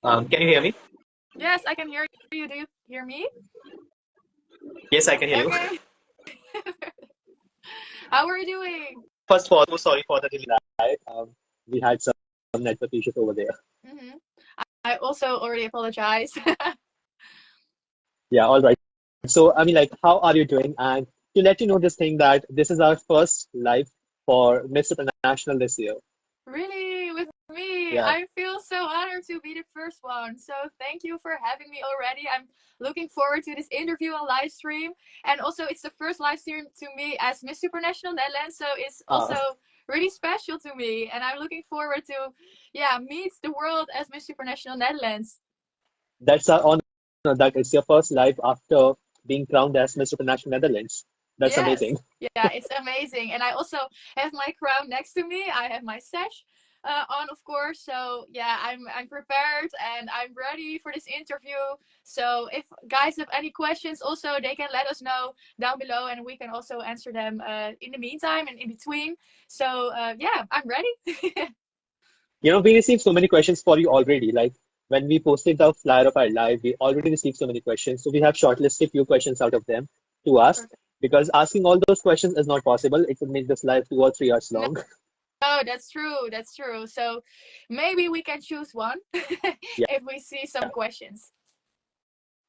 Can you hear me? Yes, I can hear you. Do you hear me? Yes, I can hear you. Okay. How are you doing? First of all, so sorry for the delay. We had some network issues over there. hmm I also already apologize. Yeah, all right. So, I mean, like, how are you doing? And to let you know this thing that this is our first live for Miss Supranational this year. Really, with me, Yeah. I feel so honored to be the first one. So thank you for having me already. I'm looking forward to this interview and live stream. And also, it's the first live stream to me as Miss Supranational Netherlands. So it's also Uh, really special to me. And I'm looking forward to, yeah, meet the world as Miss Supranational Netherlands. that's our honor that it's your first live after being crowned as Miss Supranational Netherlands. That's Yes, amazing. yeah, it's amazing. And I also have my crown next to me. I have my sash on, of course. So yeah, I'm prepared and I'm ready for this interview. So if guys have any questions, also they can let us know down below, and we can also answer them in the meantime and in between. So yeah, I'm ready. You know, we received so many questions for you already. Like when we posted the flyer of our live, we already received so many questions. So we have shortlisted few questions out of them to ask Perfect. because asking all those questions is not possible. It would make this live 2 or 3 hours No, long. no, that's true. That's true. So maybe we can choose one Yeah. if we see some questions.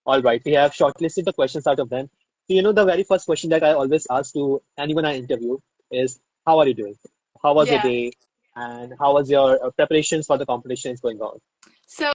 All right. We have shortlisted the questions out of them. So, you know, the very first question that I always ask to anyone I interview is, how are you doing? How was your Yeah. day? And how was your preparations for the competitions going on? So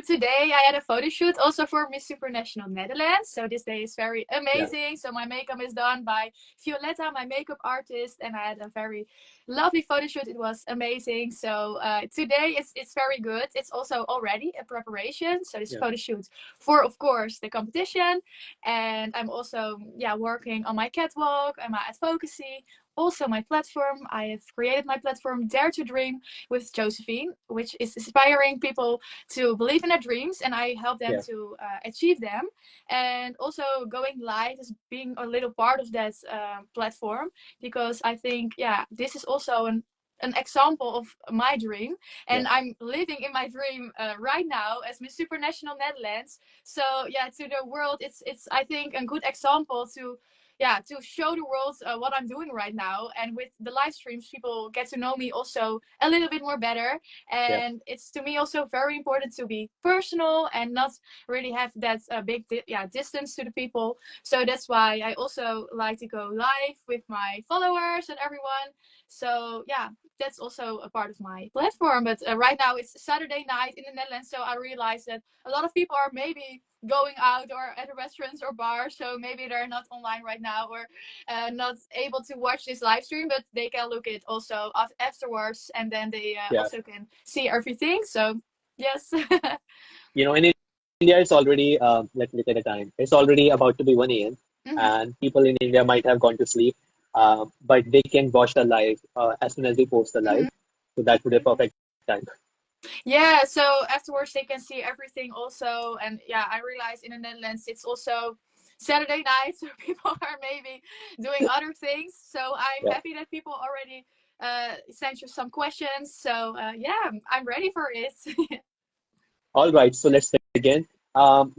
today I had a photo shoot also for Miss Supranational Netherlands. So this day is very Yeah. amazing. So my makeup is done by Violetta, my makeup artist, and I had a very lovely photo shoot. It was amazing. So today it's very good. It's also already a preparation. So this Yeah. photo shoot for, of course, the competition, and I'm also working on my catwalk and my advocacy. Also, my platform. I have created my platform Dare to Dream with Josephine, which is inspiring people to believe in their dreams, and I help them Yeah. to achieve them. And also going live is being a little part of that platform, because I think, yeah, this is also an example of my dream, Yeah. and I'm living in my dream right now as Miss Supranational Netherlands. So yeah, to the world, it's I think a good example to, yeah, to show the world what I'm doing right now. And with the live streams, people get to know me also a little bit more better. Yeah. And it's to me also very important to be personal and not really have that big distance to the people. So that's why I also like to go live with my followers and everyone. So yeah, that's also a part of my platform. But right now it's Saturday night in the Netherlands, so I realize that a lot of people are maybe going out or at restaurants or bars, so maybe they're not online right now, or not able to watch this live stream, but they can look it also afterwards, and then they Yeah. also can see everything. So yes. You know, in India, it's already, let me look at the time. It's already about to be 1 a.m. hmm and people in India might have gone to sleep, but they can watch the live as soon as we post the live. hmm So that would be a perfect time. Yeah, so afterwards they can see everything also. And yeah, I realize in the Netherlands it's also Saturday night, so people are maybe doing other things. So I'm Yeah. happy that people already sent you some questions. So yeah, I'm ready for it. All right, so let's begin.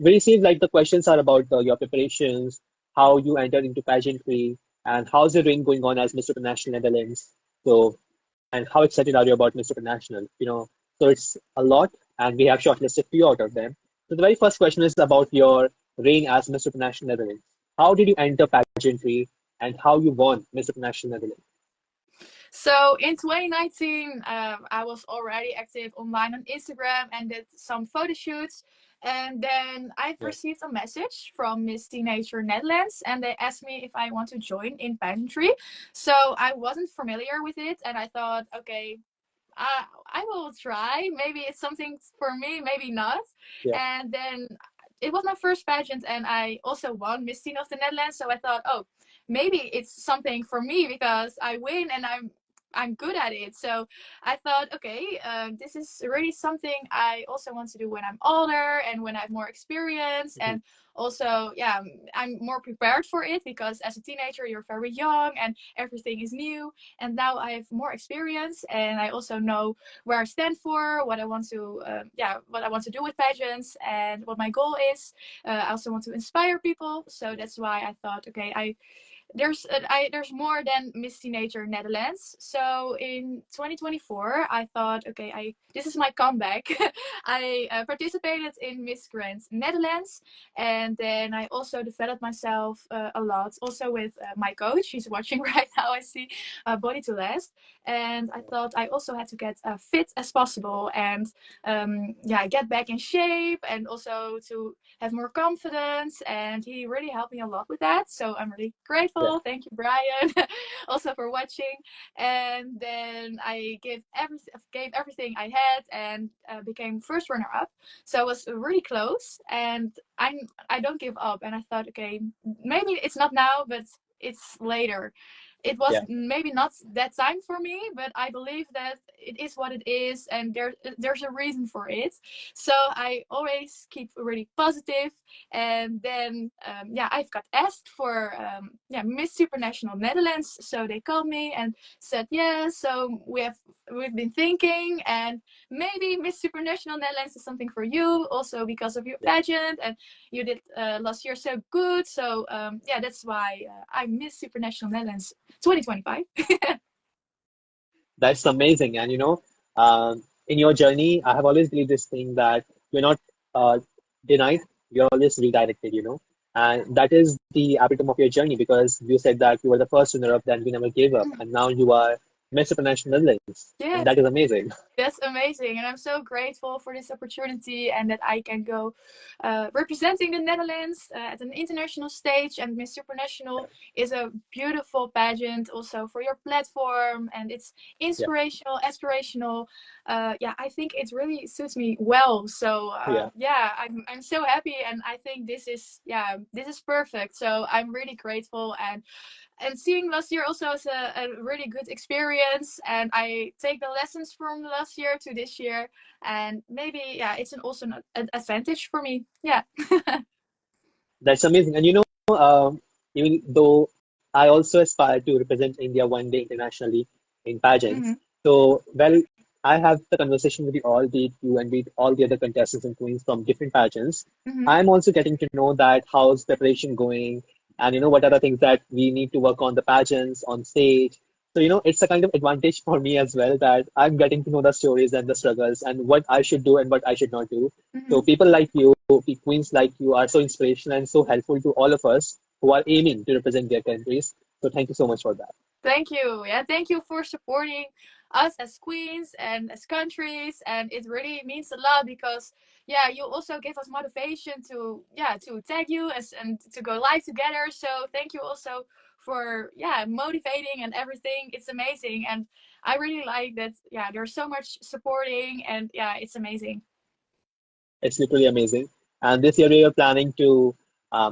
We received like the questions are about your preparations, how you entered into pageantry, and how's your ring going on as Mr. International Netherlands. So, and how excited are you about Mr. International? You know, so it's a lot, and we have shortlisted few out of them. So the very first question is about your reign as Mr. International Netherlands. How did you enter pageantry, and how you won Mr. International Netherlands? So in 2019, I was already active online on Instagram and did some photo shoots. And then I've Yeah, received a message from Miss Teenager Netherlands, and they asked me if I want to join in pageantry. So I wasn't familiar with it, and I thought, okay, I will try. Maybe it's something for me, maybe not. yeah, And then it was my first pageant, and I also won Miss Teen of the Netherlands. So I thought, oh, maybe it's something for me because I win and I'm I'm good at it. So I thought, okay, this is really something I also want to do when I'm older and when I have more experience. Mhm. And also, yeah, I'm more prepared for it because as a teenager, you're very young and everything is new. And now I have more experience and I also know where I stand for, what I want to, what I want to do with pageants and what my goal is. I also want to inspire people. So that's why I thought, okay, there's more than Miss Teenager Netherlands. So in 2024, I thought, okay, I this is my comeback. I participated in Miss Grand Netherlands, and then I also developed myself a lot. Also with my coach, she's watching right now. I see Body to Last, and I thought I also had to get fit as possible and get back in shape and also to have more confidence. And he really helped me a lot with that. So I'm really Yeah, grateful. Thank you, Brian, also for watching. And then I gave everything I had and became first runner up. So I was really close. And I don't give up. And I thought, okay, maybe it's not now, but it's later. It was yeah. maybe not that time for me, but I believe that it is what it is, and there's a reason for it. So I always keep really positive. And then I've got asked for Miss Supranational Netherlands. So they called me and said yes. So we've been thinking, and maybe Miss Supranational Netherlands is something for you, also because of your Yeah. pageant, and you did last year so good. So that's why I Miss Supranational Netherlands 2025. That's amazing. And in your journey, I have always believed this thing that you're not uh, denied, you're always redirected, And that is the epitome of your journey because you said that you were the first runner up, then you never gave up, and now you are Miss Supranational Netherlands, and Yes. that is amazing. That's amazing, and I'm so grateful for this opportunity and that I can go representing the Netherlands at an international stage. And Miss Supranational is a beautiful pageant, also for your platform, and it's Yeah, inspirational, aspirational. I think it really suits me well. So yeah. I'm so happy, and I think this is perfect. So I'm really grateful, and seeing last year also is a really good experience, and I take the lessons from last year to this year, and maybe it's an advantage for me. That's amazing. And even though I also aspire to represent India one day internationally in pageants, Hmm. so well, I have the conversation with you all, be it you and be it all the other contestants and queens from different pageants. Hmm. I'm also getting to know that how's preparation going, and what are the things that we need to work on the pageants on stage. So it's a kind of advantage for me as well that I'm getting to know the stories and the struggles and what I should do and what I should not do. Hmm. So people like you, queens like you are so inspirational and so helpful to all of us who are aiming to represent their countries. So thank you so much for that. Thank you. Yeah, thank you for supporting us as queens and as countries, and it really means a lot because you also give us motivation to tag you and to go live together. So thank you also for motivating and everything. It's amazing, and I really like that. Yeah, there's so much supporting, and it's amazing. It's literally amazing. And this year we are planning to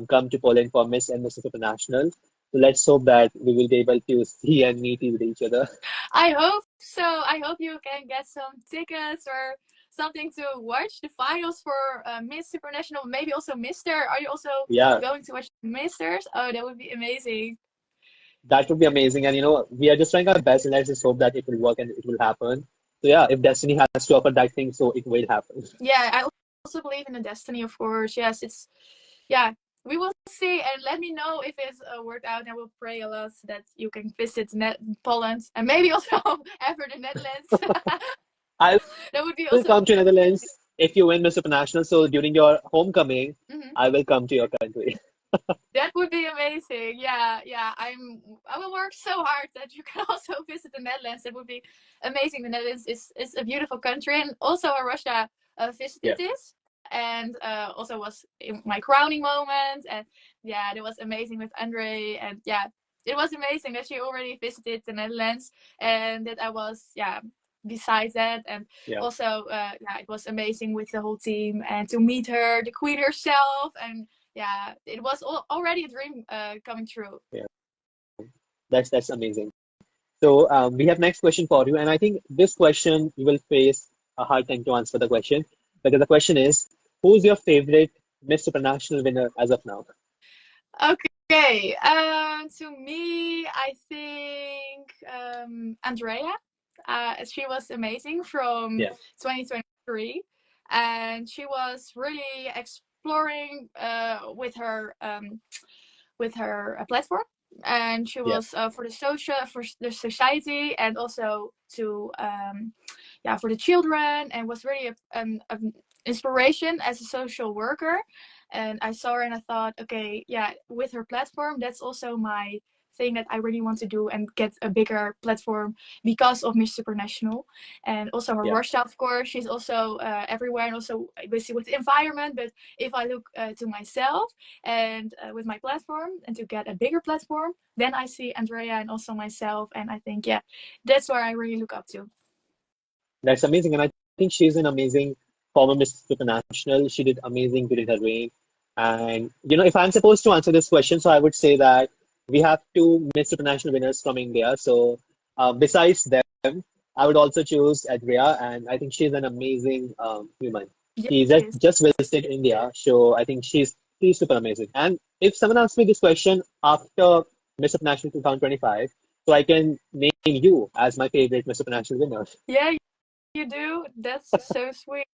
come to Poland for Miss and Mrs. International. So let's hope that we will be able to see and meet with each other. I hope so. I hope you can get some tickets or something to watch the finals for Miss Supranational, maybe also Mister. Are you also Yeah, going to watch Misters? Oh, that would be amazing. that would be amazing. And we are just trying our best and let's just hope that it will work and it will happen. So yeah, if destiny has to offer that thing, so it will happen. Yeah, I also believe in the destiny, of course. Yes, yeah. We will see, and let me know if it's worked out. And we'll pray a lot that you can visit Poland and maybe also ever the Netherlands. I That would be will also come to Netherlands if you win Miss International. So during your homecoming, amazing. I will come to your country. That would be amazing. I will work so hard that you can also visit the Netherlands. That would be amazing. The Netherlands is a beautiful country, and also Russia Yeah, visited this, and also was in my crowning moment. And it was amazing with Andre, and it was amazing that she already visited the Netherlands, and that I was besides that. And yeah, also it was amazing with the whole team and to meet her, the queen herself. And it was already a dream coming true. yeah. That's amazing. So we have next question for you, and I think this question you will face a hard time to answer the question because the question is, who's your favorite Miss Supranational winner as of now? Okay. To me, I think Andrea. She was amazing from Yeah, 2023, and she was really exploring with her platform, and she yeah, was for the social, for the society, and also to yeah, for the children, and was really an inspiration as a social worker. And I saw her and I thought, okay, yeah, with her platform, that's also my thing that I really want to do and get a bigger platform because of Miss Supranational. And also her yeah. workshop, of course, she's also everywhere, and also basically with the environment. But if I look to myself and with my platform and to get a bigger platform, then I see Andrea and also myself, and I think, yeah, that's where I really look up to. That's amazing, and I think she's an amazing former Miss Supranational. She did amazing during her reign. And if I'm supposed to answer this question, so I would say that we have two Miss Supranational winners from India. So besides them, I would also choose Adria, and I think she's an amazing human. Yes, She she is. just visited India, so I think she's super amazing. And if someone asks me this question after Miss Supranational 2025, so I can name you as my favorite Miss Supranational winner. Yeah, you do. That's so sweet.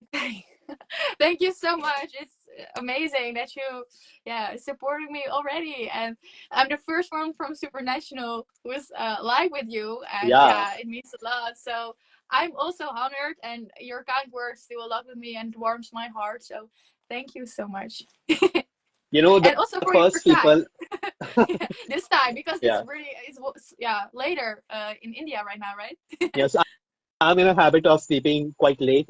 Thank you so much. It's amazing that you, yeah, supporting me already. And I'm the first one from Supranational who's live with you, and Yeah. yeah, it means a lot. So I'm also honored, and your kind words do a lot with me and warms my heart. So thank you so much. The And also for your first time. people, Yeah, this time because it's yeah, really it's yeah, later in India right now, right? yes, I'm in a habit of sleeping quite late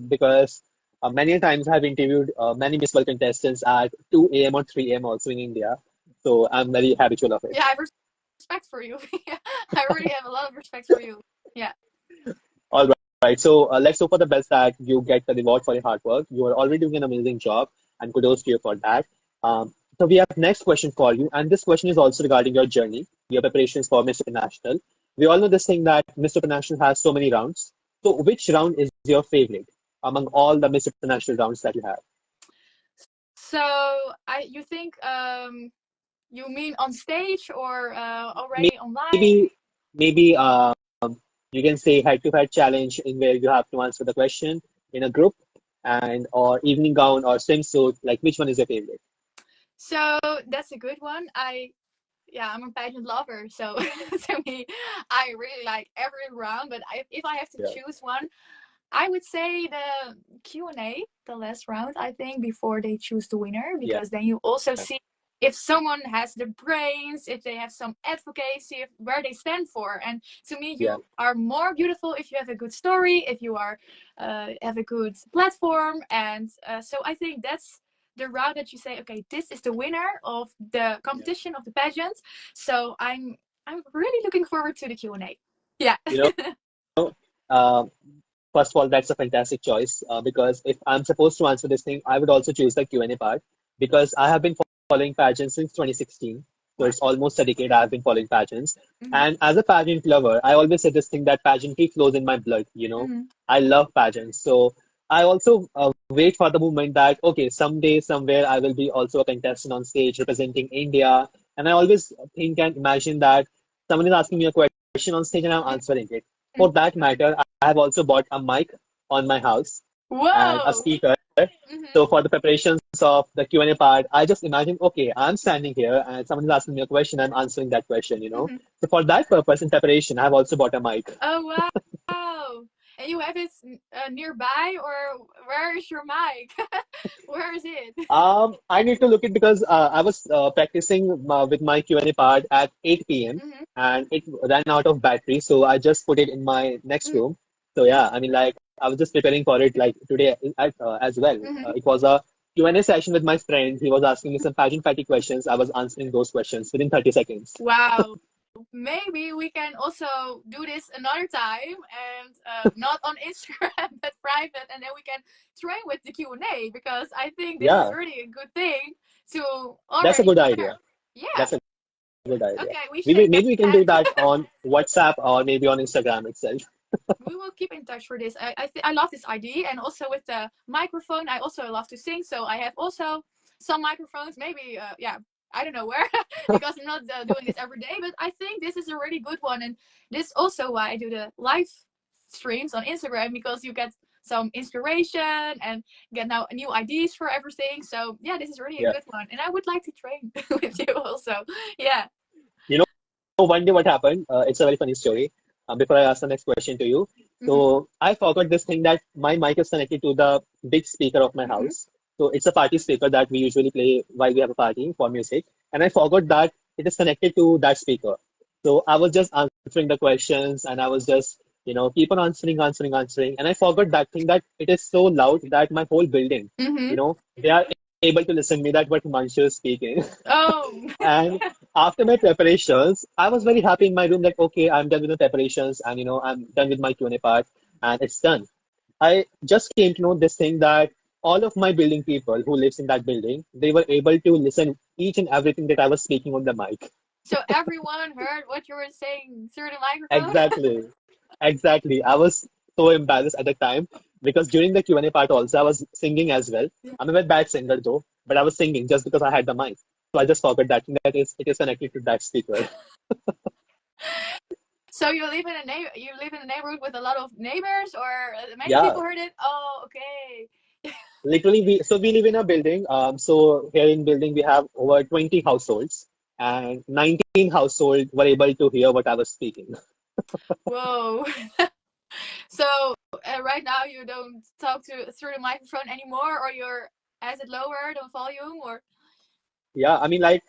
because many times I've interviewed many Miss World contestants at 2 a.m. or 3 a.m. also in India. So I'm very habitual of it. Yeah, I have respect for you. I really have a lot of respect for you. Yeah. All right. So let's hope for the best that you get the reward for your hard work. You are already doing an amazing job, and kudos to you for that. So we have next question for you, and this question is also regarding your journey, your preparations for Miss International. We all know this thing that Miss International has so many rounds. So which round is your favorite among all the Miss International rounds that you have? So I you think you mean on stage or already online? Maybe, maybe you can say head-to-head challenge in where you have to answer the question in a group, and or evening gown or swimsuit. Like which one is your favorite? So that's a good one. Yeah, I'm a pageant lover, so to me, I really like every round. But if I have to Yeah, choose one, I would say the Q&A, the last round, I think, before they choose the winner, yeah, because then you also see if someone has the brains, if they have some advocacy, where they stand for. And to me, yeah. you are more beautiful if you have a good story, if you are have a good platform. And so I think that's the route that you say, okay, this is the winner of the Yeah. competition of the pageant. So I'm really looking forward to the Q&A. Yeah. You know, uh, first of all, that's a fantastic choice because if I'm supposed to answer this thing, I would also choose the Q&A part because I have been following pageants since 2016. So Wow. it's almost a decade I've been following pageants. Hmm. And as a pageant lover, I always say this thing that pageantry flows in my blood. Hmm. I love pageants. So I also wait for the moment that, okay, someday, somewhere, I will be also a contestant on stage representing India. And I always think and imagine that someone is asking me a question on stage and I'm answering it. For that matter, I have also bought a mic on my house and a Whoa. speaker. Hmm. So for the preparations of the Q&A part, I just imagine, okay, I'm standing here and someone is asking me a question, I'm answering that question. Hmm. So for that purpose in preparation, I've also bought a mic. Oh wow! And you have it nearby, or where is your mic? Where is it? I need to look it because I was practicing with my Q&A part at 8 p.m. Hmm. and it ran out of battery, so I just put it in my next Hmm. room. So yeah, I mean, like I was just preparing for it like today as well. Hmm. It was a Q&A session with my friend. He was asking me some pageant fatty questions. I was answering those questions within 30 seconds. Wow. Maybe we can also do this another time, and not on Instagram but private, and then we can train with the Q&A, because I think this is Yeah, really a good thing to that's honor a each good idea. other. Yeah. That's a good idea. Okay, we shake Maybe we can do hands. that on WhatsApp or maybe on Instagram itself. We will keep in touch for this. I love this idea, and also with the microphone, I also love to sing. So I have also some microphones. Maybe yeah, I don't know where because I'm not doing this every day. But I think this is a really good one, and this is also why I do the live streams on Instagram, because you get some inspiration and get now new ideas for everything. So yeah, this is really a Yeah. good one, and I would like to train with you also. Yeah. You know, one day what happened? It's a very funny story. Before I ask the next question to you, Mm-hmm. so I forgot this thing that my mic is connected to the big speaker of my Mm-hmm. house. So it's a party speaker that we usually play while we have a party for music. And I forgot that it is connected to that speaker. So I was just answering the questions and I was just, keep on answering. And I forgot that thing that it is so loud that my whole building, Mm-hmm. they are able to listen me that what Himanshu is speaking. Oh. And after my preparations, I was very happy in my room that okay, I'm done with the preparations and I'm done with my Q&A part and it's done. I just came to know this thing that all of my building people who lives in that building, they were able to listen each and everything that I was speaking on the mic. So everyone heard what you were saying through the microphone? Exactly. Exactly. I was so embarrassed at the time because during the Q&A part also I was singing as well. I'm a very bad singer though, but I was singing just because I had the mic. So I just forgot that it is connected to that speaker. So you live in a neighborhood with a lot of neighbors, or many Yeah, people heard it? Oh, okay. literally we live in a building. So here in building we have over 20 households and 19 households were able to hear what I was speaking. Whoa. So right now you don't talk to through the microphone anymore, or you're as it lower the volume, or Yeah, I mean like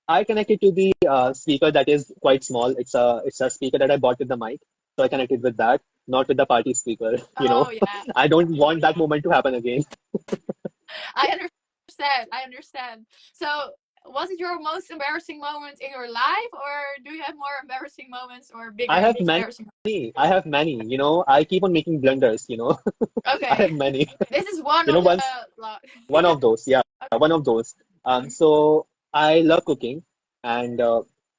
I connected to the speaker that is quite small. It's a speaker that I bought with the mic. So I connected with that, not with the party speaker, oh yeah, I don't want that moment to happen again. I understand. I understand. So was it your most embarrassing moment in your life, or do you have more embarrassing moments or bigger I have embarrassing? many. I have many. I keep on making blunders. I Okay, have many. this is one You know, of the. once one of those, yeah, one of those. So I love cooking, and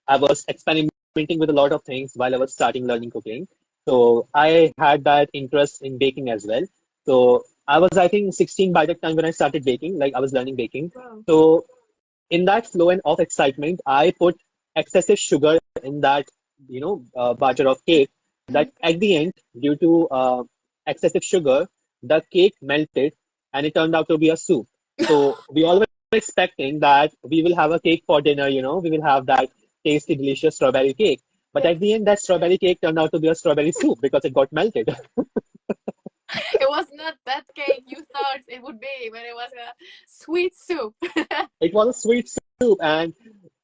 I was experimenting with a lot of things while I was starting learning cooking. So I had that interest in baking as well. So I was, I think, 16 by the time when I started baking, like I was learning baking. Wow. So in that flow and of excitement, I put excessive sugar in that, batter of cake. That at the end, due to excessive sugar, the cake melted and it turned out to be a soup. So we all were expecting that we will have a cake for dinner, we will have that tasty, delicious strawberry cake. But at the Yes. end, that strawberry cake turned out to be a strawberry soup because it got melted. It was not that cake you thought it would be, but it was a sweet soup. It was a sweet soup, and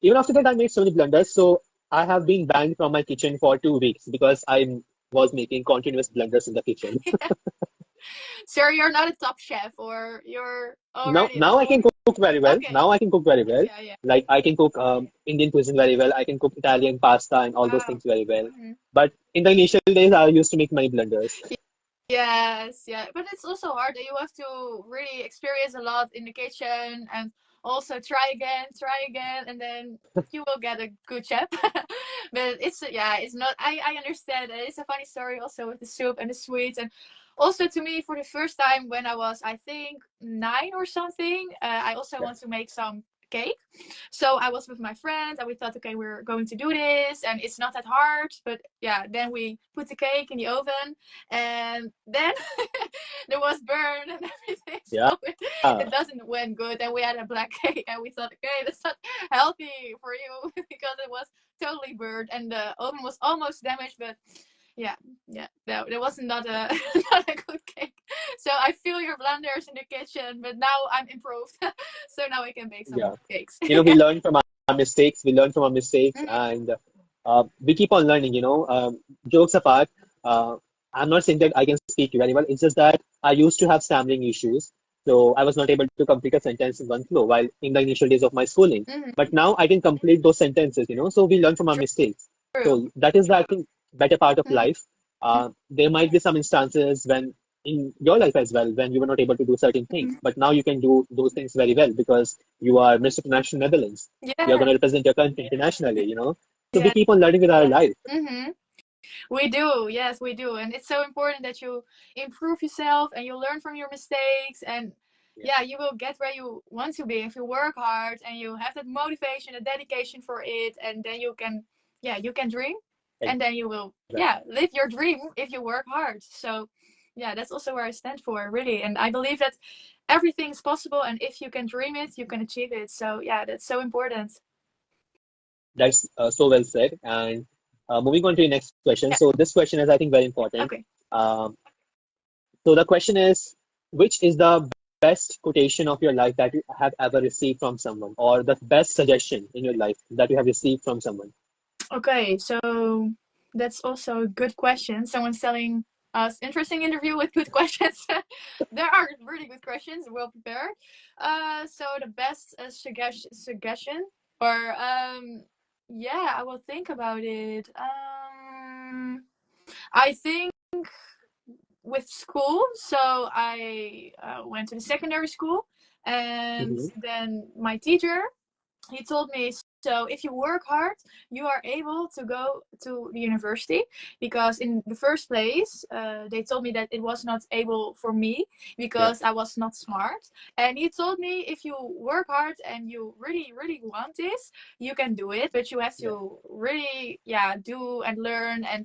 even after that, I made so many blunders. So I have been banned from my kitchen for 2 weeks because I was making continuous blunders in the kitchen. Sure, you're not a top chef, or you're Now, already a now top. I can cook very well. Okay. Now I can cook very well. Yeah, yeah. Like I can cook Indian cuisine very well. I can cook Italian pasta and all those Wow. things very well. Mhm. But in the initial days, I used to make many blunders. Yes, yeah, but it's also hard that you have to really experience a lot in the kitchen, and also try again, and then you will get a good chef. But it's yeah, it's not. I understand. It's a funny story also with the soup and the sweets, and also to me for the first time when I was, I think, 9 or something. I also Yeah. want to make some cake. So I was with my friends and we thought, okay, we're going to do this and it's not that hard. But yeah, then we put the cake in the oven and then there was burn and everything. Yeah. So it doesn't went good. And we had a black cake and we thought, okay, that's not healthy for you because it was totally burned and the oven was almost damaged. But yeah, yeah, no, that was not a not a good cake. So I feel your blunders in the kitchen, but now I'm improved. So now I can bake some Yeah. more cakes. We learn from our mistakes. We learn from our mistakes, Mhm. and we keep on learning. Jokes apart, uh, I'm not saying that I can speak very well. It's just that I used to have stammering issues, so I was not able to complete a sentence in one flow while in the initial days of my schooling. Mhm. But now I can complete those sentences. So we learn from our mistakes. True. So that is the, I think, better part of Mhm. life. There might be some instances when in your life as well when you were not able to do certain things. Mhm. But now you can do those things very well because you are Miss Supranational Netherlands. You're going Yeah. to represent your country internationally, So we Yeah. keep on learning with our life. Hmm. We do, yes, we do. And it's so important that you improve yourself and you learn from your mistakes. And Yeah, yeah, you will get where you want to be if you work hard and you have that motivation and dedication for it. And then you can, yeah, you can dream. And then you will, exactly. yeah, live your dream if you work hard. So, yeah, that's also where I stand for, really. And I believe that everything is possible. And if you can dream it, you can achieve it. So, yeah, that's so important. That's so well said. And moving on to the next question. Yeah. So this question is, I think, very important. Okay. Um, so the question is, which is the best quotation of your life that you have ever received from someone, or the best suggestion in your life that you have received from someone? Okay, so that's also a good question. Someone's telling us interesting interview with good questions. There are really good questions, well prepared. So the best suggestion, or yeah, I will think about it. I think with school. So I went to the secondary school, and Hmm. then my teacher, he told me, so if you work hard you are able to go to the university, because in the first place they told me that it was not able for me Yeah, because I was not smart. And he told me, if you work hard and you really really want this, you can do it, but you have yeah, to really, yeah, do and learn and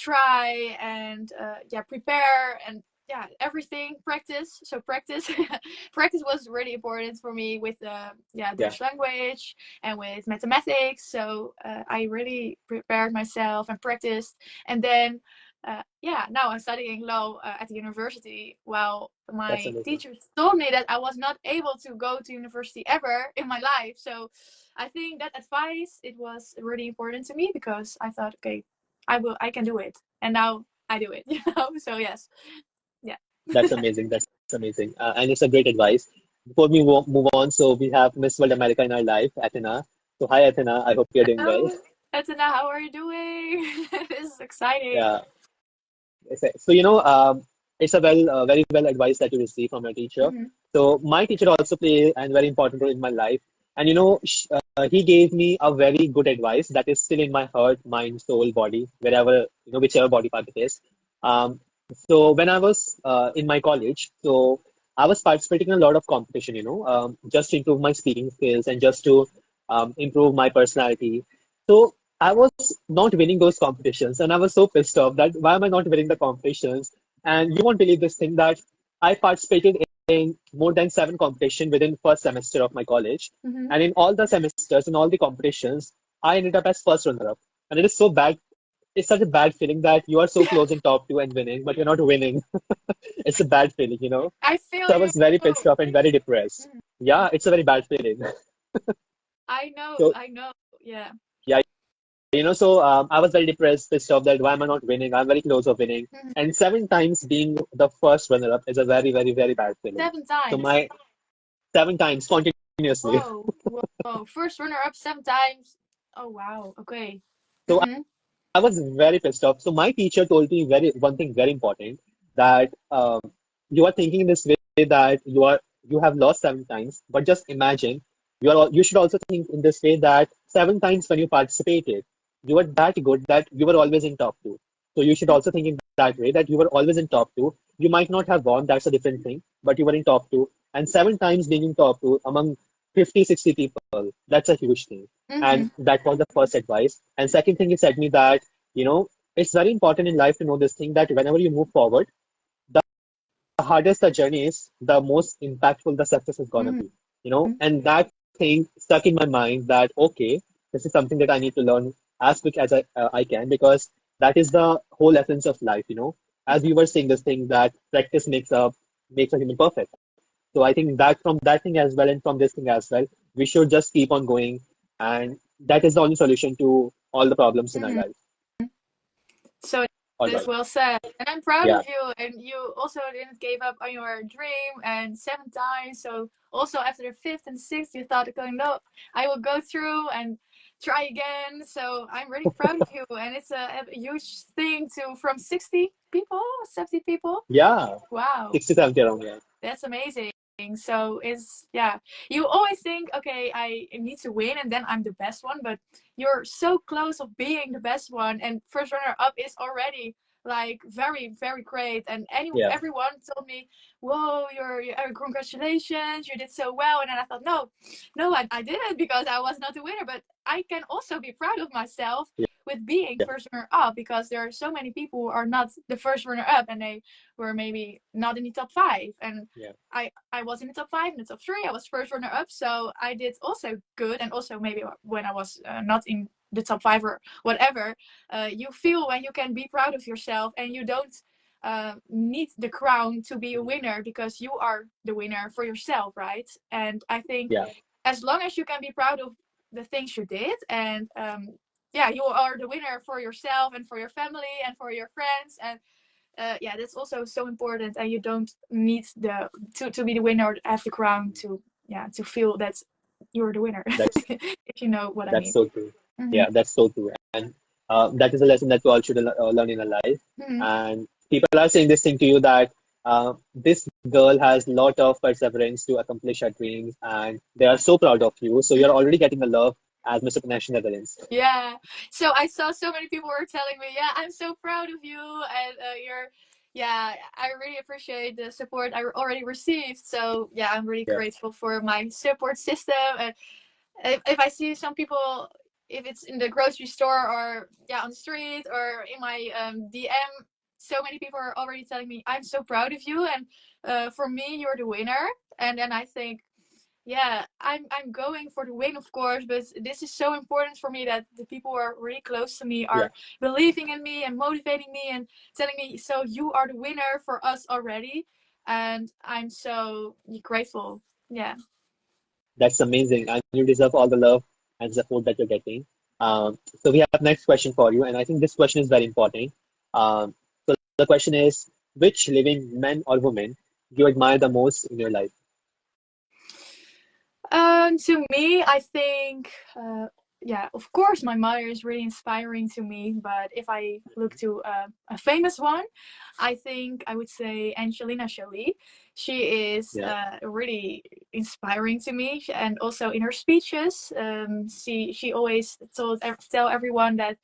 try and yeah, prepare and yeah, everything, practice. So practice practice was really important for me with yeah, yeah. Dutch language and with mathematics. So I really prepared myself and practiced. And then yeah, now I'm studying law at the university, while That's my amazing. teachers told me that I was not able to go to university ever in my life. So I think that advice, it was really important to me, because I thought, okay, I can do it. And now I do it, So yes. Yeah. That's amazing. That's amazing. And it's a great advice. Before we move on, so we have Miss World America in our life, Athena. So hi, Athena. I hope you're doing well. Hello, Etina, how are you doing? This is exciting. Yeah. So, it's a very well advice that you receive from your teacher. Hmm. So my teacher also played a very important role in my life. And, he gave me a very good advice that is still in my heart, mind, soul, body, wherever, whichever body part it is. Um, so when I was in my college, so I was participating in a lot of competition, just to improve my speaking skills and just to improve my personality. So I was not winning those competitions, and I was so pissed off that why am I not winning the competitions? And you won't believe this thing that I participated in more than 7 competitions within first semester of my college, Hmm. and in all the semesters in all the competitions, I ended up as first runner-up, and it is so bad. It's such a bad feeling that you are so close in top two and winning, but you're not winning. It's a bad feeling. I feel So I you. was very pissed off and very depressed. Mhm. Yeah, it's a very bad feeling. I know, So I know. Yeah. yeah, so I was very depressed, pissed off that why am I not winning? I'm very close of winning. Mhm. And 7 times being the first runner-up is a very bad feeling. Seven So times. my 7 times continuously. Whoa, whoa. First runner up 7 times. Oh, wow. Okay. So Mm-hmm. I was very pissed off. So my teacher told me one thing very important that you are thinking in this way that you have lost 7 times, but just imagine you should also think in this way that 7 times when you participated, you were that good that you were always in top two. So you should also think in that way that you were always in top two. You might not have won, that's a different thing, but you were in top two. And 7 times being in top two among 50, 60 people, that's a huge thing. Mm-hmm. And that was the first advice. And second thing, he said me that, it's very important in life to know this thing that whenever you move forward, the hardest the journey is, the most impactful the success is gonna be. And that thing stuck in my mind that okay, this is something that I need to learn as quick as I can because that is the whole essence of life. As you were saying this thing that practice makes a human perfect. So I think that from that thing as well and from this thing as well, we should just keep on going, and that is the only solution to all the problems in our Mm-hmm. life. So All that's right. well said. And I'm proud Yeah. of you. And you also didn't give up on your dream, and 7 times. So also after the fifth and sixth, you thought, okay, no, I will go through and try again. So I'm really proud of you. And it's a huge thing to from 60 people, 70 people. Yeah, Wow, 60, 70 around, yeah. that's amazing. So it's, yeah, you always think, okay, I need to win and then I'm the best one, but you're so close of being the best one, and first runner up is already like very, very great. And Yeah, everyone told me, whoa, congratulations, you did so well. And then I thought, no, no, I didn't, because I was not the winner, but I can also be proud of myself yeah, with being yeah, first runner up, because there are so many people who are not the first runner up and they were maybe not in the top 5, and yeah, I was in the top 5, in the top 3. I was first runner up, so I did also good. And also maybe when I was not in the top 5 or whatever, you feel when you can be proud of yourself and you don't need the crown to be a mhm, winner, because you are the winner for yourself, right? And I think yeah. as long as you can be proud of the things you did, and yeah, you are the winner for yourself and for your family and for your friends. And yeah, that's also so important. And you don't need to be the winner or have the crown to, yeah, to feel that you're the winner. That's If you know what I that's mean. so true. Hmm. Yeah, that's so true. And that is a lesson that we all should learn in our life. Hmm. And people are saying this thing to you that this girl has a lot of perseverance to accomplish her dreams, and they are so proud of you. So you're already getting the love as Miss Supranational Netherlands. Yeah. So I saw so many people were telling me, yeah, I'm so proud of you, and you're. Yeah, I really appreciate the support I already received. So yeah, I'm really Yeah. grateful for my support system. And if I see some people, if it's in the grocery store or yeah on the street or in my DM, so many people are already telling me I'm so proud of you, and for me you're the winner. And then I think, yeah, I'm going for the win, of course, but this is so important for me that the people who are really close to me Yeah. are believing in me and motivating me and telling me, so you are the winner for us already, and I'm so grateful. Yeah. That's amazing, and you deserve all the love and support that you're getting. So we have next question for you, and I think this question is very important. So the question is, which living man or woman do you admire the most in your life? To me, I think, yeah, of course, my mother is really inspiring to me. But if I look to a famous one, I think I would say Angelina Jolie. She is Yeah. really inspiring to me, and also in her speeches, she always tell everyone that.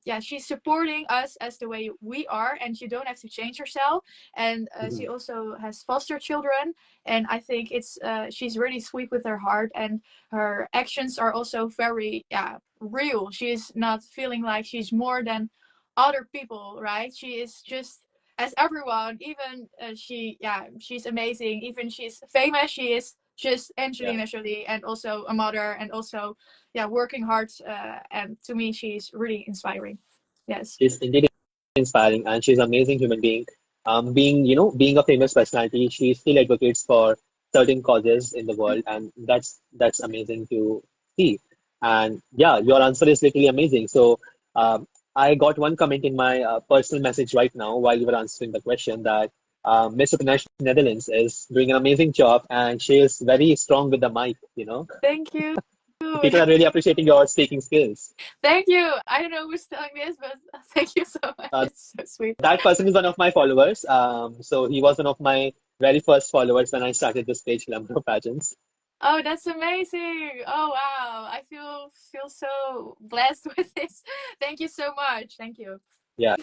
Yeah, she's supporting us as the way we are, and you don't have to change yourself. And she Mhm. also has foster children, and I think it's she's really sweet with her heart, and her actions are also very, yeah, real. She's not feeling like she's more than other people, right? She is just as everyone. Even she's amazing. Even she's famous, she is just Yeah. Angelina Jolie, and also a mother, and also, yeah, working hard. And to me, she's really inspiring. Yes. She's indeed inspiring, and she's an amazing human being. Being a famous personality, she still advocates for certain causes in the world, and that's amazing to see. And yeah, your answer is literally amazing. So I got one comment in my personal message right now while you were answering the question that Miss Supranational Netherlands is doing an amazing job, and she is very strong with the mic. Thank you. People are really appreciating your speaking skills. Thank you. I don't know who's telling this, but thank you so much. Uh, It's so sweet. That person is one of my followers. So he was one of my very first followers when I started this page, Glamour Pageants. Oh, that's amazing. Oh, wow. I feel so blessed with this. Thank you so much. Thank you. Yeah,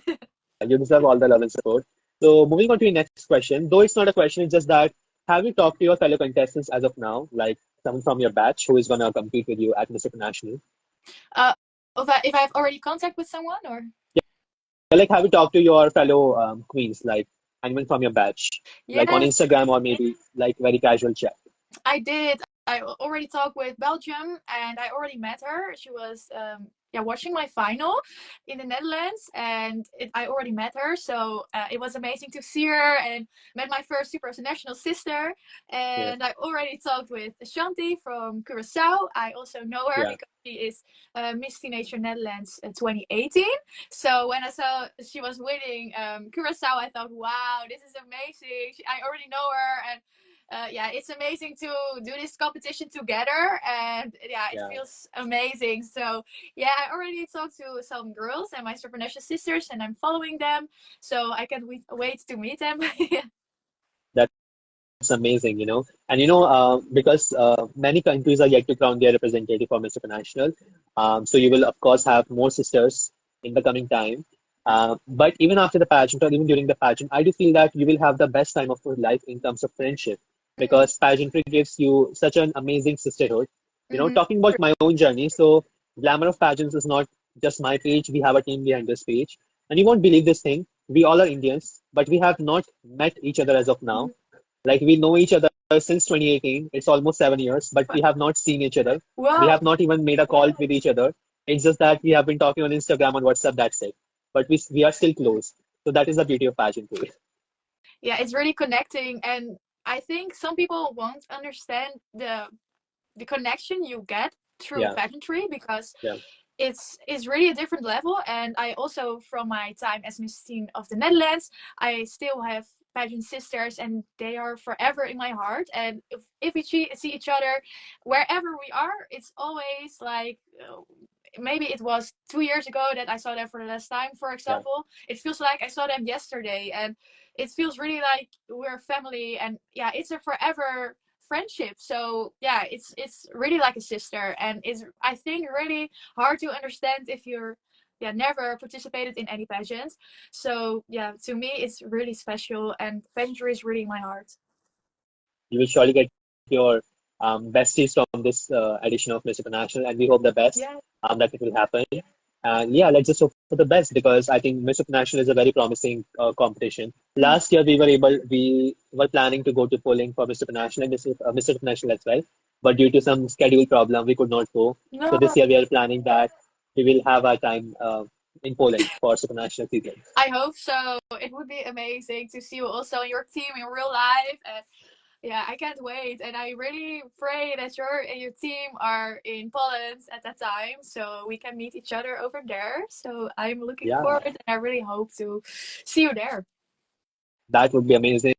you deserve all the love and support. So moving on to your next question, though it's not a question, it's just that have you talked to your fellow contestants as of now, like someone from your batch who is gonna compete with you at Miss International? Uh, if I have already contact with someone, or Like, have you talked to your fellow queens, like anyone from your batch, like on yes, Instagram or maybe like very casual chat? I did. I already talked with Belgium, and I already met her. She was yeah, watching my final in the Netherlands, and I already met her. So it was amazing to see her, and met my first Supranational sister. Yeah, And I already talked with Shanti from Curacao. I also know her yeah, because she is Miss Teenager Netherlands 2018. So when I saw she was winning Curacao, I thought, wow, this is amazing. I already know her, and yeah, it's amazing to do this competition together, and yeah, it Yeah. feels amazing. So yeah, I already talked to some girls and my Supranational sisters, and I'm following them. So I can't wait to meet them. Yeah. That's amazing, you know. And you know, because many countries are yet to crown their representative for Mr. International, so you will of course have more sisters in the coming time. But even after the pageant or even during the pageant, I do feel that you will have the best time of your life in terms of friendship Hmm. because pageantry gives you such an amazing sisterhood. You know, Hmm. talking about my own journey, so Glamour of Pageants is not just my page. We have a team behind this page, and you won't believe this thing. We all are Indians, but we have not met each other as of now. Like we know each other since 2018. It's almost 7 years, but we have not seen each other. We Wow. have not even made a call with each other. It's just that we have been talking on Instagram, on WhatsApp, that's it. But we are still close. So that is the beauty of pageantry. Yeah, it's really connecting, and I think some people won't understand the connection you get through Yeah, pageantry because yeah, it's really a different level. And I also, from my time as Miss Teen of the Netherlands, I still have pageant sisters, and they are forever in my heart. And if we see each other wherever we are, it's always like maybe it was 2 years ago that I saw them for the last time, for yeah. example. It feels like I saw them yesterday, and it feels really like we're family. And yeah, it's a forever friendship. So yeah, it's really like a sister, and it's, I think, really hard to understand if you're, yeah, never participated in any pageants. So yeah, to me it's really special, and pageantry is really my heart. You will surely get your besties from this edition of Miss International, and we hope the best Yeah. that it will happen. And yeah, let's just hope for the best because I think Miss International is a very promising competition. Mm. Last year, we were planning to go to Poland for Mr. International and Mr. International as well, but due to some schedule problem, we could not go. So No, this year, we are planning that we will have our time in Poland for Supranational season. I hope so. It would be amazing to see you also in your team in real life. And yeah, I can't wait. And I really pray that you and your team are in Poland at that time so we can meet each other over there. So I'm looking Yeah, forward, and I really hope to see you there. that would be amazing.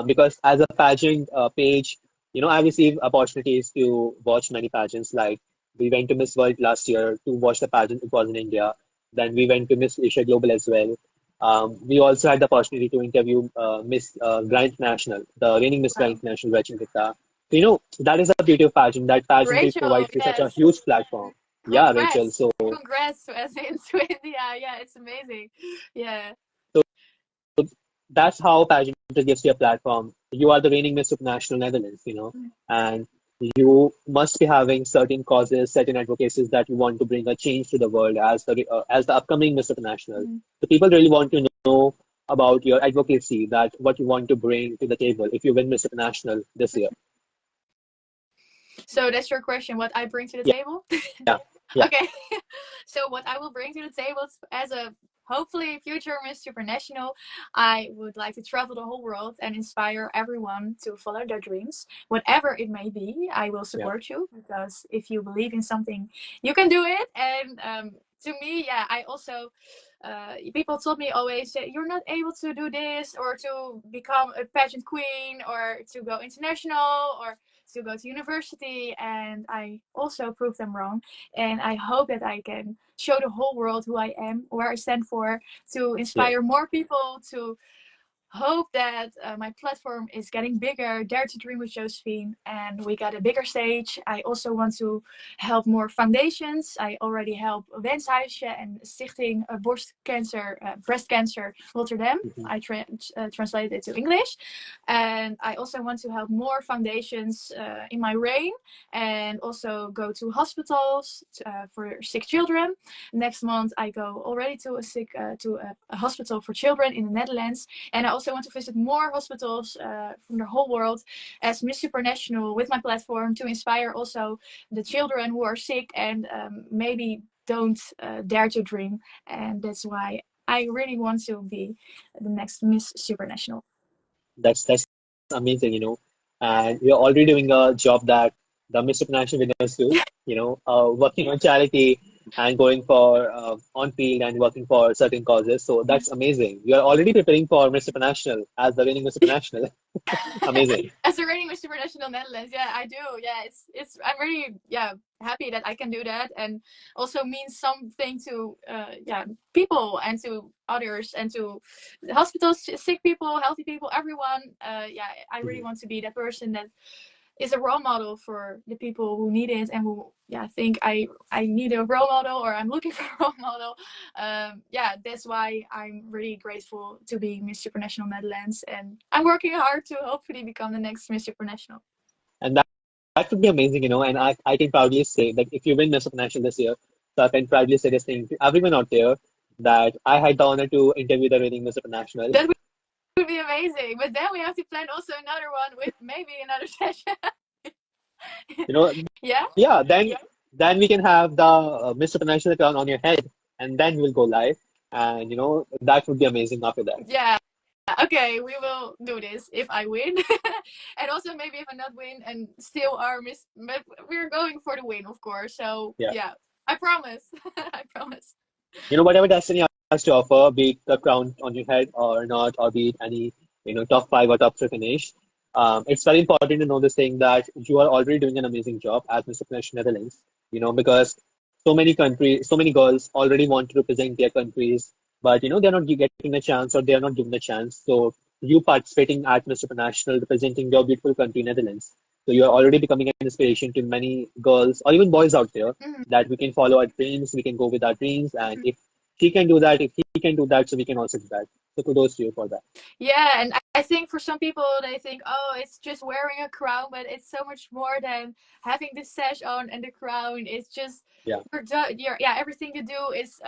Because as a pageant page, you know, I receive opportunities to watch many pageants. Like we went to Miss World last year to watch the pageant. It was in India. Then we went to Miss Asia Global as well. We also had the opportunity to interview Miss Grand International, the reigning Miss Grand Wow. International, Rachel Gupta. So, you know, that is the beauty of pageant. That pageantry Rachel, provides you such a yes. huge platform. Yeah, Rachel. Congrats. So, Congrats as in to India. Yeah, it's amazing. Yeah. so that's how pageantry gives you a platform. You are the reigning Miss Supranational Netherlands, you know, and you must be having certain causes, certain advocacies that you want to bring a change to the world as the upcoming Miss Supranational. Mm-hmm. So people really want to know about your advocacy, that what you want to bring to the table if you win Miss Supranational this year. So that's your question, what I bring to the Yeah, table? yeah, yeah, Okay. So what I will bring to the table as a hopefully future Miss Supranational, I would like to travel the whole world and inspire everyone to follow their dreams, whatever it may be. I will yeah, support you because if you believe in something, you can do it. And to me, yeah, I also people told me always you're not able to do this or to become a pageant queen or to go international or to go to university, and I also proved them wrong. And I hope that I can show the whole world who I am, where I stand for, to yeah. inspire more people to hope that my platform is getting bigger. Dare to Dream with Josephine, and we got a bigger stage. I also want to help more foundations. I already help Wenshuisje and Stichting Breast Cancer Rotterdam. Mhm. I translated it to English, and I also want to help more foundations in my reign, and also go to hospitals for sick children. Next month, I go already to a hospital for children in the Netherlands, and I also want to visit more hospitals from the whole world as Miss Supranational with my platform to inspire also the children who are sick and maybe don't dare to dream. And that's why I really want to be the next Miss Supranational. That's amazing, you know. And you're already doing a job that the Miss Supranational winners do, you know, working on charity. and going for on field and working for certain causes. So that's amazing. You are already preparing for Miss Supranational as the reigning Miss Supranational. Amazing. As a reigning Miss Supranational Netherlands, yeah, I do. Yeah, it's I'm really happy that I can do that, and also means something to people and to others and to hospitals, sick people, healthy people, everyone. I really Mhm. want to be that person that is a role model for the people who need it and who think I need a role model or I'm looking for a role model. That's why I'm really grateful to be Miss Supranational Netherlands, and I'm working hard to hopefully become the next Miss Supranational. And that would be amazing, and I can proudly say that if you win Miss Supranational this year, so I can proudly say this thing to everyone out there that I had the honor to interview the reigning Miss Supranational. That would be amazing, but then we have to plan also another one with maybe another session. You know, Yeah. yeah, then we can have the Miss Supranational crown on your head, and then we'll go live, and that would be amazing after that. Yeah. Okay, we will do this if I win, and also maybe if I not win and still are miss. But we're going for the win, of course. So Yeah. yeah, I promise. I promise. Whatever destiny has to offer, be it the crown on your head or not, or be it any, top five or top three finish. It's very important to know this thing that you are already doing an amazing job as Miss Supranational Netherlands, because so many countries, so many girls already want to represent their countries, but they're not getting a chance or they are not given a chance. So you participating at Miss Supranational, representing your beautiful country, Netherlands. So you are already becoming an inspiration to many girls or even boys out there Mm-hmm. that we can follow our dreams, we can go with our dreams, and Mm-hmm. if she can do that, if he can do that, so we can also do that. So kudos to you for that. Yeah, and I think for some people they think, oh, it's just wearing a crown, but it's so much more than having the sash on and the crown. It's just Yeah, everything you do is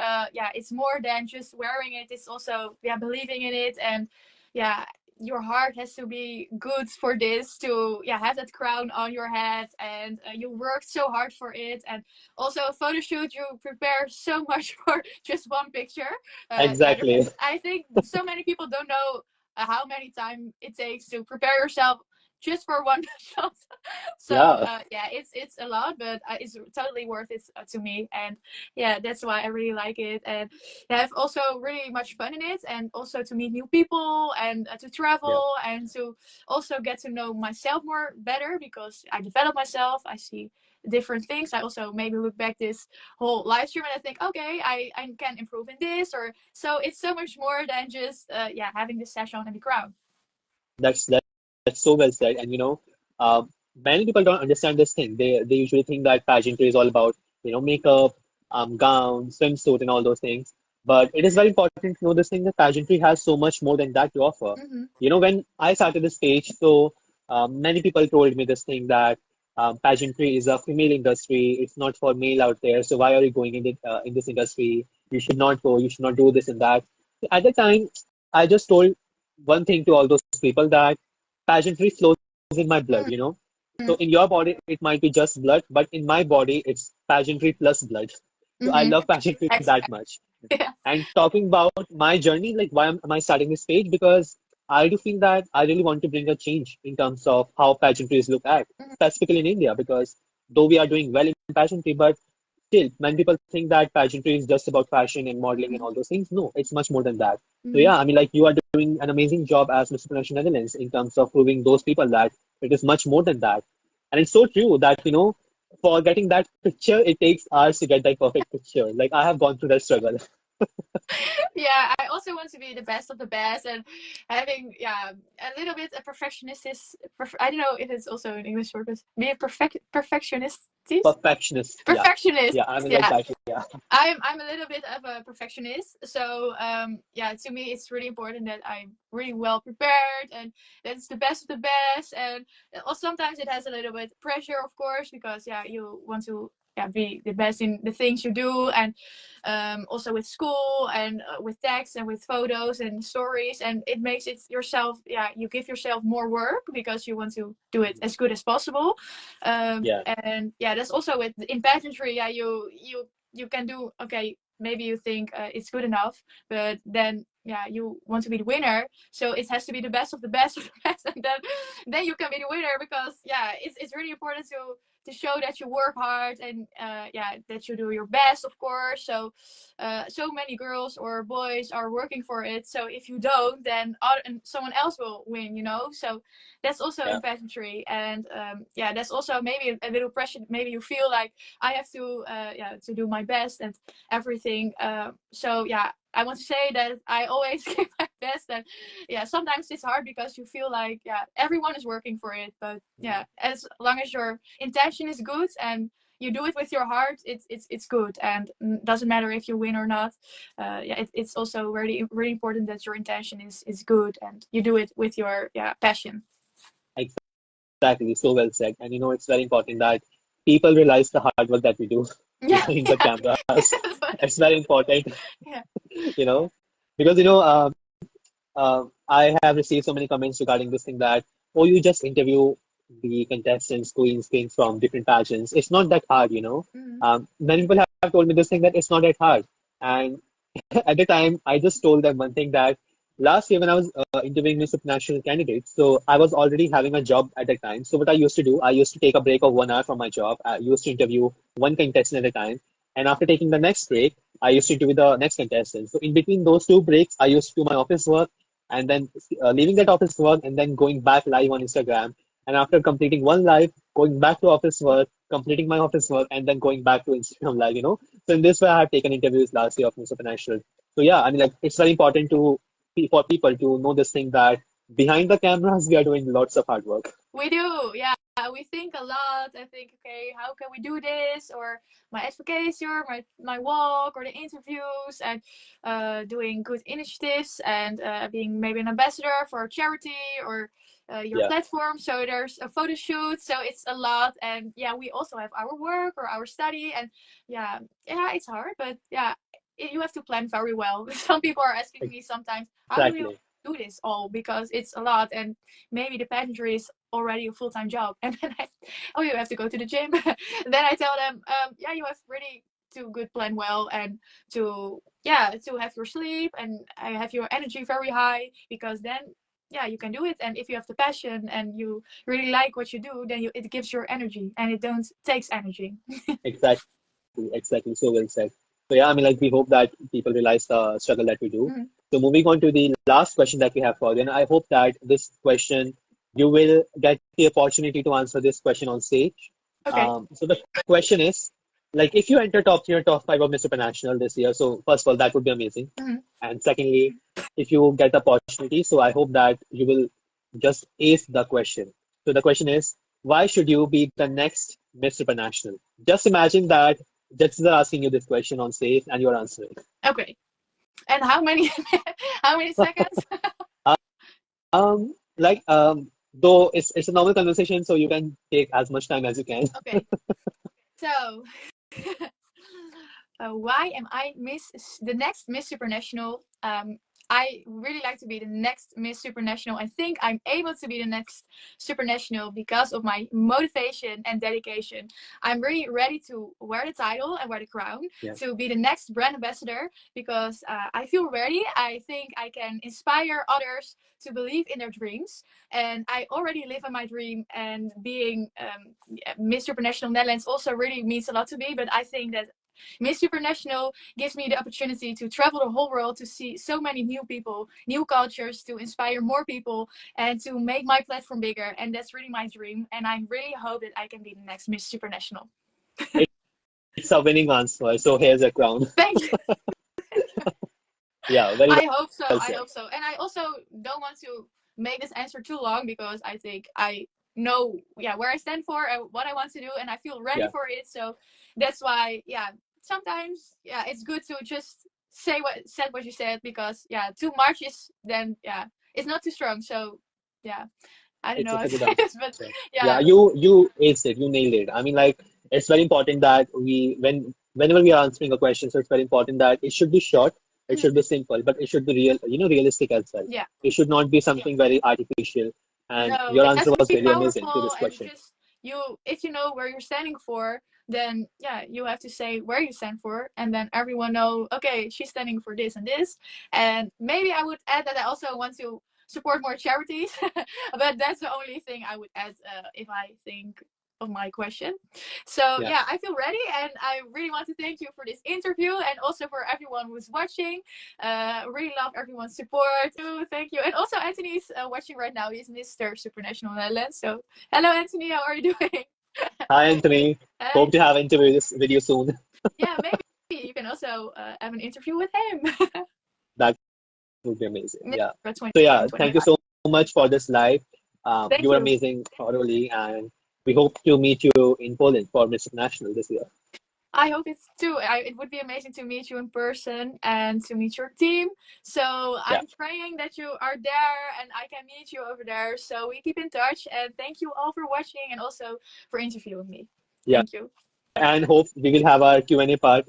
it's more than just wearing it. It's also believing in it, and yeah, your heart has to be good for this to have that crown on your head, and you worked so hard for it, and also a photo shoot you prepare so much for just one picture. exactly. I think so many people don't know how many time it takes to prepare yourself just for one shot. So Yeah, it's a lot, but it's totally worth it to me, and that's why I really like it, and I have also really much fun in it, and also to meet new people, and to yeah, travel, and to also get to know myself more better, because I develop myself. I see different things. I also maybe look back this whole live stream and I think, okay, I can improve in this, or so it's so much more than just having this sash on and the crown. that's that's so well said. And many people don't understand this thing. They usually think that pageantry is all about makeup, gown, swimsuit, and all those things. But it is very important to know this thing that pageantry has so much more than that to offer. Mm-hmm. When I started this page, so many people told me this thing that pageantry is a female industry. It's not for male out there. So why are you going in this industry? You should not go. You should not do this and that. At the time, I just told one thing to all those people that pageantry flows in my blood. So in your body, it might be just blood, but in my body, it's pageantry plus blood. So I Mm-hmm. love pageantry that much. Yeah. And talking about my journey, like why am I starting this page? Because I do feel that I really want to bring a change in terms of how pageantry is looked at, Mm-hmm. specifically in India, because though we are doing well in pageantry, but still, many people think that pageantry is just about fashion and modeling and all those things. No, it's much more than that. So Mm-hmm. yeah, I mean, like you are doing an amazing job as Mr. International Netherlands in terms of proving those people that it is much more than that. And it's so true that, for getting that picture, it takes hours to get that perfect picture. Like I have gone through that struggle. Yeah, I also want to be the best of the best, and having a little bit a perfectionist is I don't know if it's also an English word, but be a perfectionist. Perfectionist. Yeah. Perfectionist. Yeah, I mean like Yeah, that. Yeah. I'm a little bit of a perfectionist, so to me it's really important that I'm really well prepared and that's the best of the best. And sometimes it has a little bit pressure, of course, because you want to be the best in the things you do, and also with school and with text and with photos and stories, and it makes it yourself. You give yourself more work because you want to do it as good as possible. Yeah. And that's also with in pageantry. You can do okay, maybe you think it's good enough, but then you want to be the winner, so it has to be the best of the best of the best, and then you can be the winner, because it's really important to show that you work hard and yeah, that you do your best, of course. So so many girls or boys are working for it. So if you don't, then someone else will win, you know. So that's also Yeah, in pageantry, and yeah, that's also maybe a little pressure. Maybe you feel like I have to yeah, to do my best and everything. So yeah, I want to say that I always give my best, and yeah, sometimes it's hard because you feel like yeah, everyone is working for it, but yeah, as long as your intention is good and you do it with your heart, it's good, and doesn't matter if you win or not. Yeah, it's also really important that your intention is good and you do it with your yeah passion. exactly. So well said. And it's very important that people realize the hard work that we do Yeah, behind the yeah. cameras. It's very important, Yeah. you know, because I have received so many comments regarding this thing that, oh, you just interview the contestants, queens, kings from different pageants. It's not that hard. Mhm. Many people have told me this thing that it's not that hard. And at the time, I just told them one thing that last year when I was interviewing Miss Supranational candidates, so I was already having a job at that time. So what I used to do, I used to take a break of 1 hour from my job. I used to interview one contestant at a time. And after taking the next break, I used to interview the next contestant. So in between those two breaks, I used to do my office work and then leaving that office work and then going back live on Instagram. And after completing one live, going back to office work, completing my office work, and then going back to Instagram live. So in this way, I have taken interviews last year of Miss Supranational. So yeah, I mean, like it's very important for people to know this thing that behind the cameras, we are doing lots of hard work. We do, yeah. We think a lot. I think, okay, how can we do this? Or my advocacy, or my walk, or the interviews, and doing good initiatives, and being maybe an ambassador for a charity or your Yeah, platform. So there's a photo shoot. So it's a lot. And yeah, we also have our work or our study. And yeah, yeah, it's hard, but yeah, you have to plan very well. Some people are asking me sometimes, how do you exactly. do this all? Because it's a lot, and maybe the pageantry is already a full-time job, and then oh, you have to go to the gym. Then I tell them, yeah, you have really to good plan well, and to yeah, to have your sleep and have your energy very high, because then yeah, you can do it. And if you have the passion and you really like what you do, then it gives your energy, and it don't takes energy. Exactly, exactly. So well said. So yeah, I mean, like we hope that people realize the struggle that we do. Mhm. So moving on to the last question that we have for you, and I hope that this question you will get the opportunity to answer this question on stage. Okay. So the question is, like, if you enter top 3 or top 5 of Miss Supranational this year, so first of all, that would be amazing. Mhm. And secondly, if you get the opportunity, so I hope that you will just ace the question. So the question is, why should you be the next Miss Supranational? Just imagine that judges are asking you this question on stage and you're answering. Okay. And how many how many seconds? Though it's a normal conversation, so you can take as much time as you can. Okay. So why am I the next Miss Supranational? I really like to be the next Miss Supranational. I think I'm able to be the next Supranational because of my motivation and dedication. I'm really ready to wear the title and wear the crown Yeah, to be the next brand ambassador, because I feel ready. I think I can inspire others to believe in their dreams, and I already live in my dream. And being Miss Supranational Netherlands also really means a lot to me. But I think that Miss Supranational gives me the opportunity to travel the whole world, to see so many new people, new cultures, to inspire more people, and to make my platform bigger. And that's really my dream. And I really hope that I can be the next Miss Supranational. it's a winning answer. So here's a crown. Thank you. Yeah, very I hope so. well I said. hope so. And I also don't want to make this answer too long, because I think I know yeah where I stand for and what I want to do, and I feel ready Yeah, for it. So that's why yeah, sometimes yeah, it's good to just said what you said, because yeah, too much is then yeah, it's not too strong. So yeah, I don't know how it's to a good say this, but answer. Yeah, yeah. you aced it. You nailed it. I mean, like it's very important that whenever we are answering a question, so it's very important that it should be short, it Mhm. should be simple, but it should be realistic as well. Yeah. It should not be something very artificial. And No, your it has answer to was be really amazing to powerful, this and question. just you, if you know where you're standing for, then yeah, you have to say where you stand for, and then everyone know, okay, she's standing for this and this. And maybe I would add that I also want to support more charities, but that's the only thing I would add if I think of my question. So Yeah. yeah, I feel ready, and I really want to thank you for this interview, and also for everyone who's watching. Really love everyone's support. Thank you. And also Anthony's watching right now. He's Mr. Supranational Netherlands. So hello, Anthony. How are you doing? Hi, Anthony. Hi. Hope to have an interview this video soon. Yeah, maybe you can also have an interview with him. That would be amazing. Yeah. For So yeah, thank you 2025. so much for this live. Thank You were you. amazing, thoroughly, and we hope to meet you in Poland for Miss International this year. I hope it's too. It would be amazing to meet you in person and to meet your team. So Yeah. I'm praying that you are there and I can meet you over there. So we keep in touch, and thank you all for watching and also for interviewing me. Yeah. Thank you. And hope we will have our Q&A part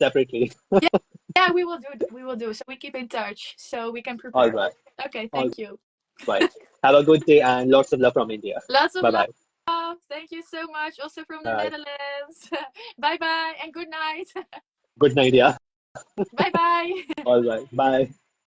separately. Yeah, yeah, we will do. We will do. So we keep in touch so we can All prepare. right. Okay, All thank you. right. Have a good day and lots of love from India. Lots of Bye love. bye. Thank you so much. Also from the Bye. Netherlands. Bye bye and good night. Good night. Yeah. Bye bye. All right. Bye.